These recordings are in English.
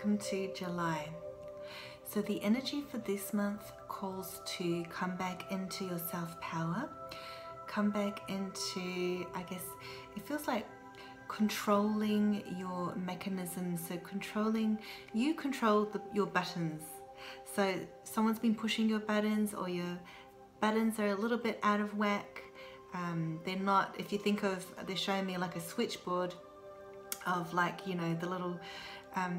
welcome to July. So the energy for this month calls to come back into your self-power, come back into, I guess, it feels like controlling your mechanisms. So you control your buttons. So someone's been pushing your buttons, or your buttons are a little bit out of whack. They're not, if you think of, they're showing me like a switchboard of, like, you know, the little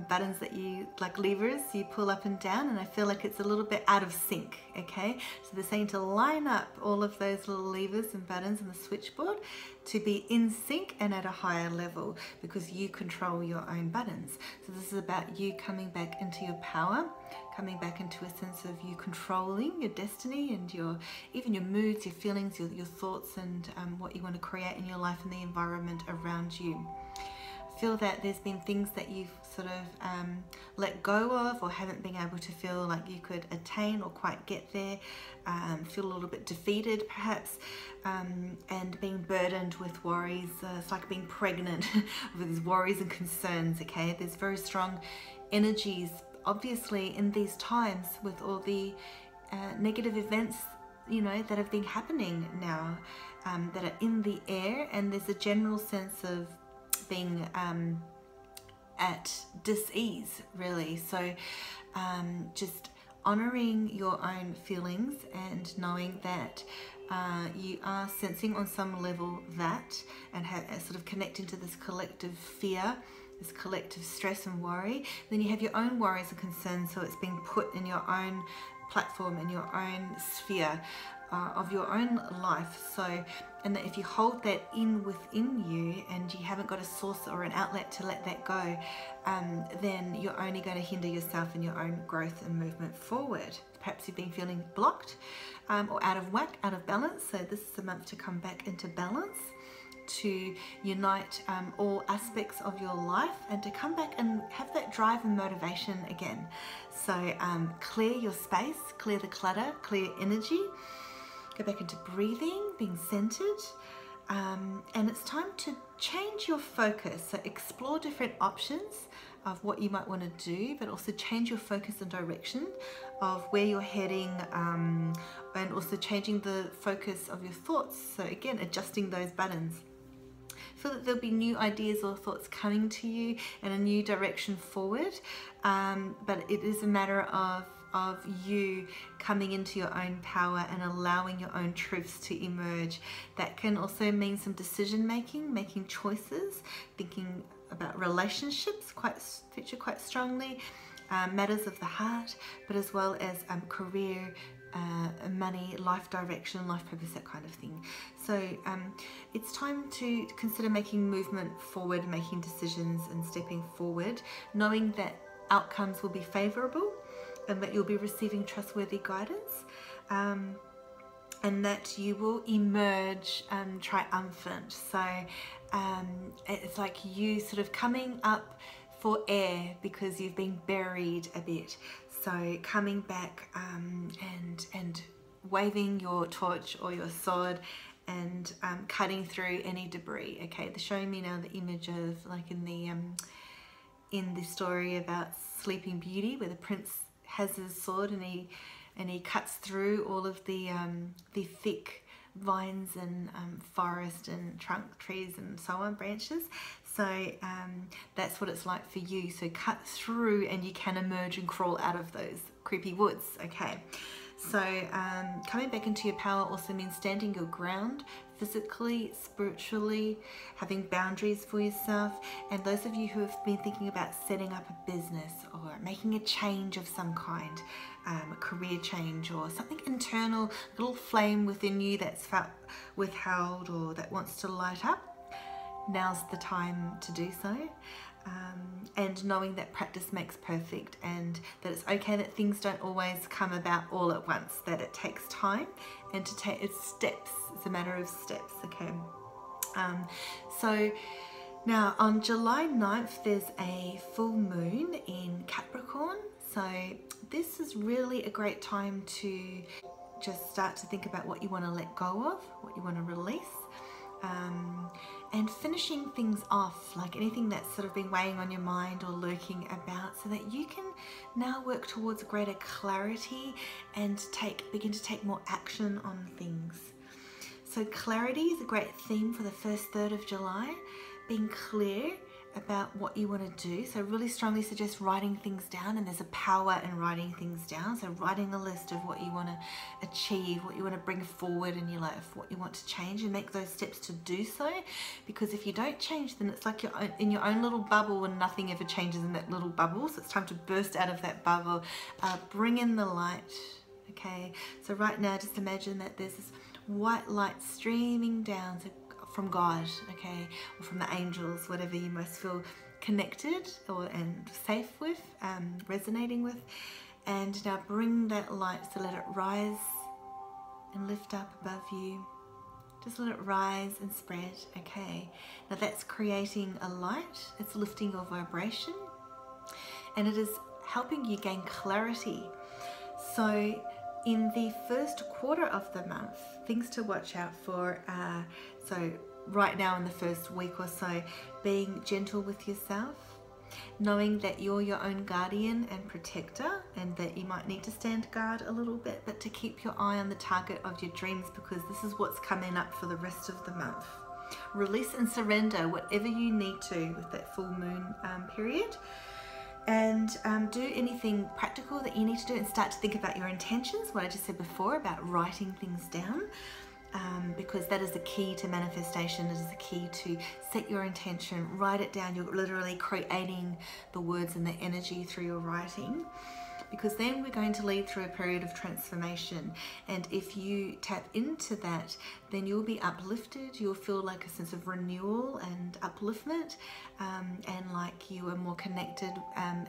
buttons that you, like levers, you pull up and down, and I feel like it's a little bit out of sync. Okay, so they're saying to line up all of those little levers and buttons in the switchboard to be in sync and at a higher level, because you control your own buttons. So this is about you coming back into your power, coming back into a sense of you controlling your destiny and even your moods, your feelings, your thoughts, and what you want to create in your life and the environment around you. Feel that there's been things that you've sort of let go of, or haven't been able to feel like you could attain or quite get there. Feel a little bit defeated perhaps, and being burdened with worries. It's like being pregnant with these worries and concerns. Okay, there's very strong energies obviously in these times with all the negative events, you know, that have been happening now, that are in the air, and there's a general sense of being at dis-ease, really. So just honoring your own feelings and knowing that you are sensing on some level that, and sort of connecting to this collective fear, this collective stress and worry. Then you have your own worries and concerns, so it's being put in your own platform, in your own sphere of your own life. So, and that if you hold that within you and you haven't got a source or an outlet to let that go, then you're only going to hinder yourself in your own growth and movement forward. Perhaps you've been feeling blocked or out of whack, out of balance. So this is the month to come back into balance, to unite all aspects of your life, and to come back and have that drive and motivation again. So clear your space, clear the clutter, clear energy, go back into breathing, being centered, and it's time to change your focus. So explore different options of what you might want to do, but also change your focus and direction of where you're heading, and also changing the focus of your thoughts. So again, adjusting those buttons. Feel that there'll be new ideas or thoughts coming to you and a new direction forward, but it is a matter of you coming into your own power and allowing your own truths to emerge. That can also mean some decision making, making choices, thinking about relationships feature quite strongly, matters of the heart, but as well as career, money, life direction, life purpose, that kind of thing. So it's time to consider making movement forward, making decisions and stepping forward, knowing that outcomes will be favorable and that you'll be receiving trustworthy guidance, and that you will emerge triumphant. So it's like you sort of coming up for air because you've been buried a bit. So coming back and waving your torch or your sword and cutting through any debris. Okay, they're showing me now the image of, like, in the story about Sleeping Beauty, where the prince has his sword and he cuts through all of the thick vines and forest and trunk trees and so on, branches. So that's what it's like for you. So cut through and you can emerge and crawl out of those creepy woods. Okay, so coming back into your power also means standing your ground physically, spiritually, having boundaries for yourself. And those of you who have been thinking about setting up a business or making a change of some kind, a career change or something internal, a little flame within you that's felt withheld or that wants to light up, now's the time to do so. And knowing that practice makes perfect, and that it's okay that things don't always come about all at once, that it takes time, and to take it's steps. It's a matter of steps. Okay, so now on July 9th there's a full moon in Capricorn. So this is really a great time to just start to think about what you want to let go of, what you want to release. and finishing things off, like anything that's sort of been weighing on your mind or lurking about, so that you can now work towards greater clarity and begin to take more action on things. So clarity is a great theme for the first third of July, being clear about what you want to do. So really strongly suggest writing things down, and there's a power in writing things down. So writing a list of what you want to achieve, what you want to bring forward in your life, what you want to change, and make those steps to do so. Because if you don't change, then it's like you're in your own little bubble and nothing ever changes in that little bubble. So it's time to burst out of that bubble, bring in the light. Okay, so right now just imagine that there's this white light streaming down from God, okay, or from the angels, whatever you most feel connected and safe with, resonating with. And now bring that light, so let it rise and lift up above you. Just let it rise and spread, okay. Now that's creating a light, it's lifting your vibration, and it is helping you gain clarity. So in the first quarter of the month, things to watch out for are, so right now in the first week or so, being gentle with yourself, knowing that you're your own guardian and protector, and that you might need to stand guard a little bit, but to keep your eye on the target of your dreams, because this is what's coming up for the rest of the month. Release and surrender whatever you need to with that full moon period. And do anything practical that you need to do, and start to think about your intentions, what I just said before about writing things down, because that is the key to manifestation. It is the key to set your intention, write it down. You're literally creating the words and the energy through your writing, because then we're going to lead through a period of transformation. And if you tap into that, then you'll be uplifted. You'll feel like a sense of renewal and upliftment, and like you are more connected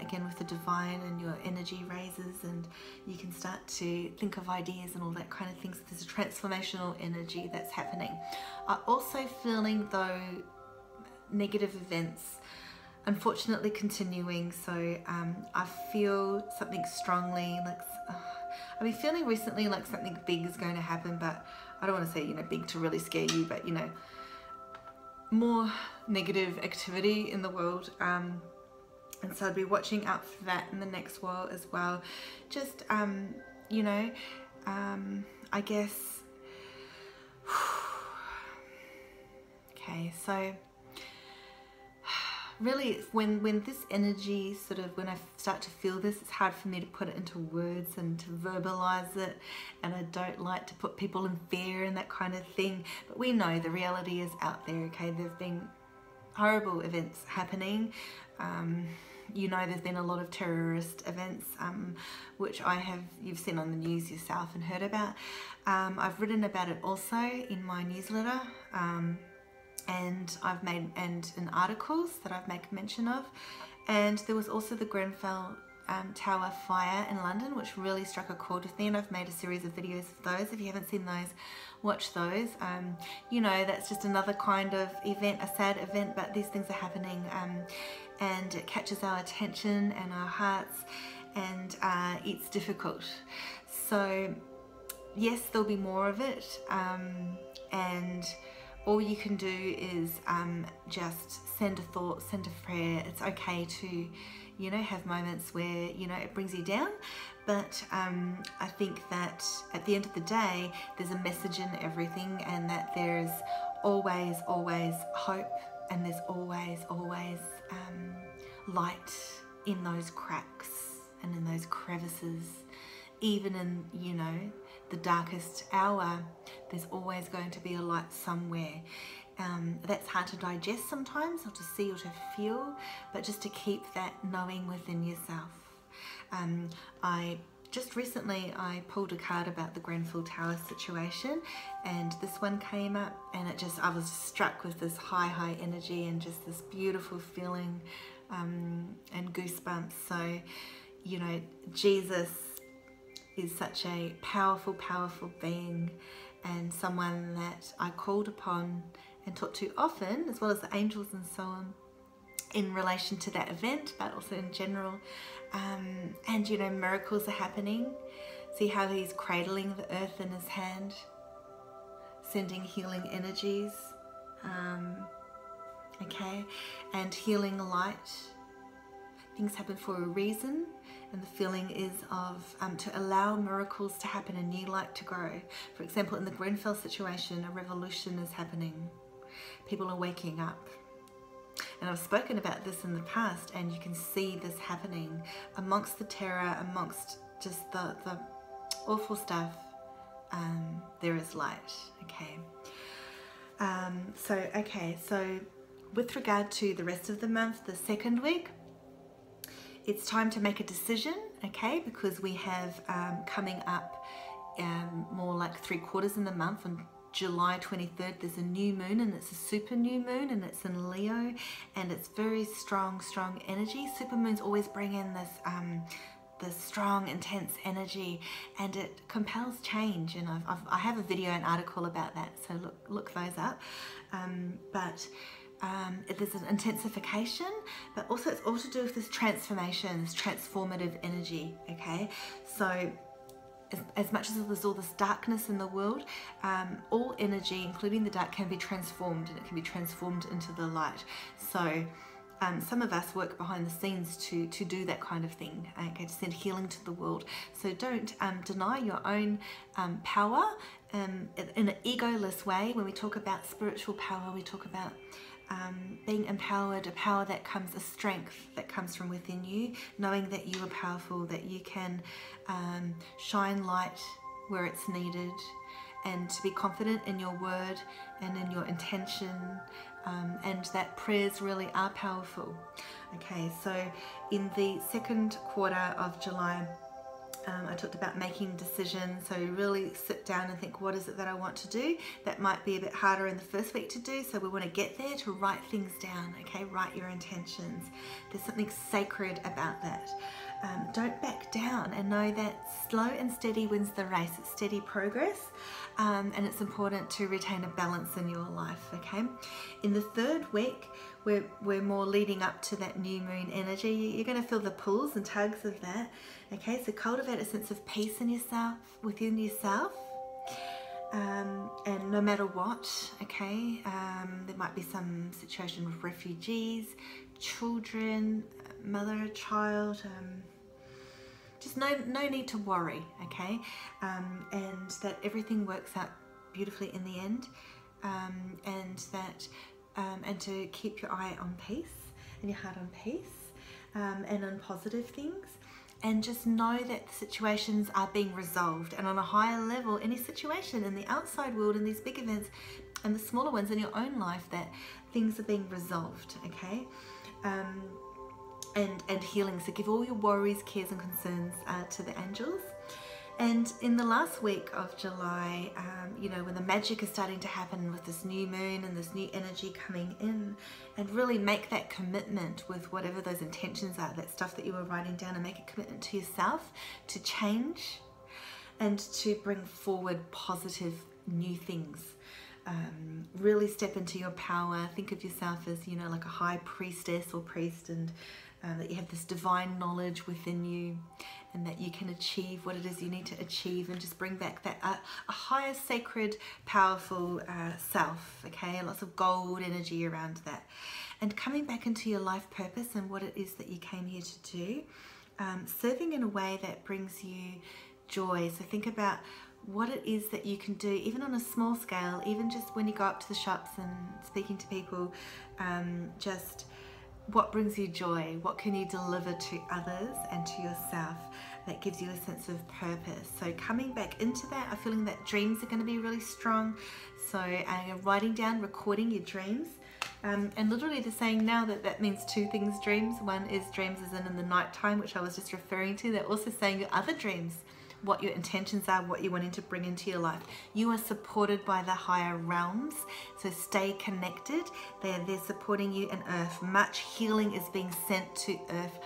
again with the divine, and your energy raises, and you can start to think of ideas and all that kind of things. There's a transformational energy that's happening. I'm also feeling though negative events unfortunately continuing. So I feel something strongly, like I've been feeling recently like something big is going to happen, but I don't want to say, you know, big to really scare you, but you know, more negative activity in the world, and so I'd be watching out for that in the next while as well. Just you know, I guess okay, so really when this energy sort of, when I start to feel this, it's hard for me to put it into words and to verbalize it, and I don't like to put people in fear and that kind of thing, but we know the reality is out there, okay? There've been horrible events happening. You know, there's been a lot of terrorist events, which you've seen on the news yourself and heard about. I've written about it also in my newsletter, and I've made in articles that I've made mention of. And there was also the Grenfell Tower fire in London, which really struck a chord with me, and I've made a series of videos of those. If you haven't seen those, watch those. You know, that's just another kind of event, a sad event, but these things are happening, and it catches our attention and our hearts, and it's difficult. So yes, there'll be more of it, and all you can do is just send a thought, send a prayer. It's okay to, you know, have moments where, you know, it brings you down, but I think that at the end of the day, there's a message in everything, and that there's always hope, and there's always light in those cracks and in those crevices. Even in, you know, the darkest hour, there's always going to be a light somewhere. That's hard to digest sometimes, or to see or to feel, but just to keep that knowing within yourself. Just recently I pulled a card about the Grenfell Tower situation, and this one came up, and I was struck with this high energy and just this beautiful feeling, and goosebumps. So, you know, Jesus is such a powerful being, and someone that I called upon and talked to often, as well as the angels and so on, in relation to that event, but also in general. And you know, miracles are happening. See how he's cradling the earth in his hand, sending healing energies, Okay, and healing light. Things happen for a reason, and the feeling is of to allow miracles to happen and new light to grow. For example, in the Grenfell situation, a revolution is happening. People are waking up. And I've spoken about this in the past, and you can see this happening amongst the terror, amongst just the awful stuff. There is light. Okay. So with regard to the rest of the month, the second week, it's time to make a decision, okay, because we have coming up more like 3/4 in the month. On July 23rd, there's a new moon, and it's a super new moon, and it's in Leo, and it's very strong energy. Super moons always bring in this strong, intense energy, and it compels change. And I have a video and article about that, so look those up. There's an intensification, but also it's all to do with this transformation, this transformative energy. Okay, so as much as there's all this darkness in the world, all energy, including the dark, can be transformed, and it can be transformed into the light. So some of us work behind the scenes to do that kind of thing, okay, to send healing to the world. So don't deny your own power in an egoless way. When we talk about spiritual power, we talk about being empowered, a power that comes, a strength that comes from within you, knowing that you are powerful, that you can shine light where it's needed, and to be confident in your word and in your intention, and that prayers really are powerful. Okay, so in the second quarter of July, I talked about making decisions. So really sit down and think, what is it that I want to do? That might be a bit harder in the first week to do, so we want to get there to write things down. Okay, write your intentions. There's something sacred about that. Don't back down, and know that slow and steady wins the race. It's steady progress, and it's important to retain a balance in your life. Okay, in the third week, we're more leading up to that new moon energy. You're going to feel the pulls and tugs of that. Okay, so cultivate a sense of peace in yourself, within yourself, and no matter what. Okay, there might be some situation with refugees, children, mother, child. Just no need to worry, okay, and that everything works out beautifully in the end, and to keep your eye on peace and your heart on peace, and on positive things, and just know that the situations are being resolved. And on a higher level, any situation in the outside world, in these big events and the smaller ones in your own life, that things are being resolved, okay, and healing. So give all your worries, cares and concerns to the angels. And in the last week of July, you know, when the magic is starting to happen with this new moon and this new energy coming in, and really make that commitment with whatever those intentions are, that stuff that you were writing down, and make a commitment to yourself to change and to bring forward positive new things. Really step into your power. Think of yourself as, you know, like a high priestess or priest, and that you have this divine knowledge within you, and that you can achieve what it is you need to achieve, and just bring back that a higher, sacred, powerful self. Okay, lots of gold energy around that, and coming back into your life purpose and what it is that you came here to do, serving in a way that brings you joy. So think about what it is that you can do, even on a small scale, even just when you go up to the shops and speaking to people, just what brings you joy, what can you deliver to others and to yourself that gives you a sense of purpose. So coming back into that, I'm feeling that dreams are going to be really strong. So writing down, recording your dreams, and literally they're saying now that means two things, dreams. One is dreams as in the night time, which I was just referring to. They're also saying your other dreams, what your intentions are, what you're wanting to bring into your life. You are supported by the higher realms, so stay connected. They're supporting you in earth. Much healing is being sent to earth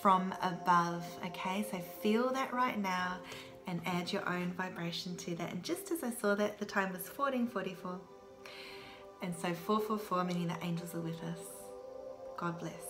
from above, okay? So feel that right now and add your own vibration to that. And just as I saw that, the time was 14:44. And so 444, meaning the angels are with us. God bless.